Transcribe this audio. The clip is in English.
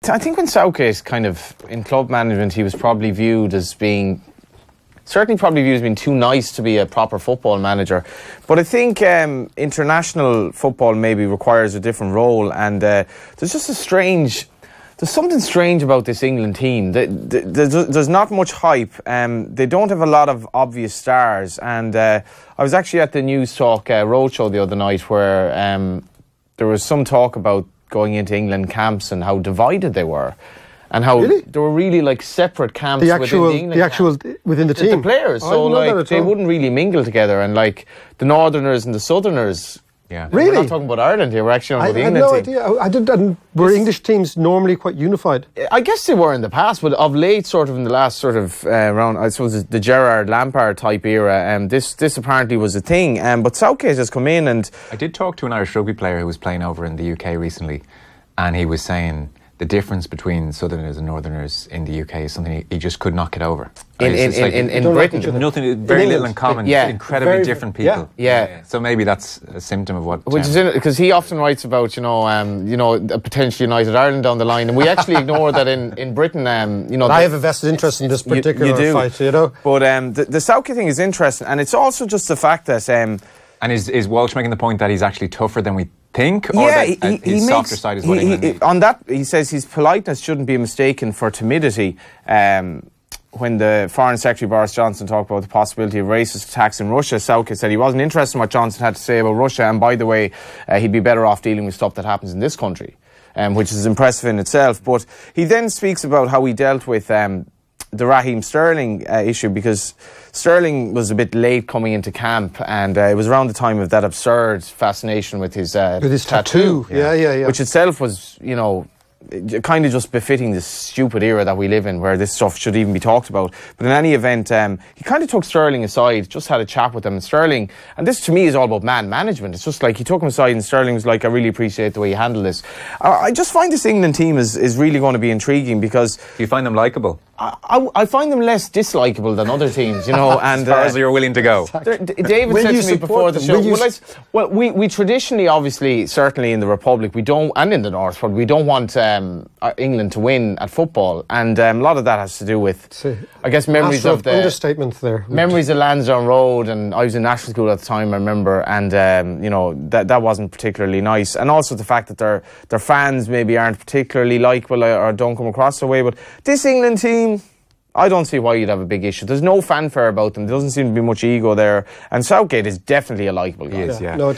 I think when Southgate kind of, in club management, he was probably viewed as being... Certainly probably viewed as being too nice to be a proper football manager. But I think international football maybe requires a different role, and there's just a strange... There's something strange about this England team. There's not much hype. They don't have a lot of obvious stars. And I was actually at the News Talk roadshow the other night where there was some talk about going into England camps and how divided they were. And how they were really like separate camps within the England camp. Within the team? The players. So like they wouldn't really mingle together. And like the Northerners and the Southerners... Yeah. Really? We're not talking about Ireland here, we're actually on about the England team. I had no idea. Were English teams normally quite unified? I guess they were in the past, but of late, sort of in the last sort of round, I suppose the Gerrard Lampard type era, this apparently was a thing. But Southgate has come in and... I did talk to an Irish rugby player who was playing over in the UK recently, and he was saying the difference between Southerners and Northerners in the UK is something he just could not get over. In Britain? Nothing, very little in common. Yeah. Incredibly different people. Yeah. So maybe that's a symptom of what... Which is because he often writes about, a potentially united Ireland down the line, and we actually ignore that in Britain, I have a vested interest in this particular fight, you know. But the Southgate thing is interesting, and it's also just the fact that... and is Walsh making the point that he's actually tougher than we think, or that his softer side is what England on that, he says his politeness shouldn't be mistaken for timidity. When the Foreign Secretary Boris Johnson talked about the possibility of racist attacks in Russia, Southgate said he wasn't interested in what Johnson had to say about Russia, and by the way, he'd be better off dealing with stuff that happens in this country, which is impressive in itself. But he then speaks about how he dealt with the Raheem Sterling issue, because Sterling was a bit late coming into camp, and it was around the time of that absurd fascination with his tattoo. Yeah. Which itself was, kind of just befitting this stupid era that we live in, where this stuff should even be talked about. But in any event, he kind of took Sterling aside, just had a chat with him. And Sterling, and this to me is all about man management. It's just like he took him aside, and Sterling was like, I really appreciate the way you handle this. I just find this England team is really going to be intriguing, because... Do you find them likeable? I find them less dislikable than other teams, and as far as you're willing to go. David said to me before the show, we traditionally, obviously, certainly in the Republic, we don't, and in the North, but we don't want England to win at football, and a lot of that has to do with, I guess, memories of the understatement there. Memories of Lansdowne Road, and I was in national school at the time, I remember, and that wasn't particularly nice, and also the fact that their fans maybe aren't particularly likeable or don't come across the way. But this England team, I don't see why you'd have a big issue. There's no fanfare about them. There doesn't seem to be much ego there. And Southgate is definitely a likeable guy. He is, yeah. No,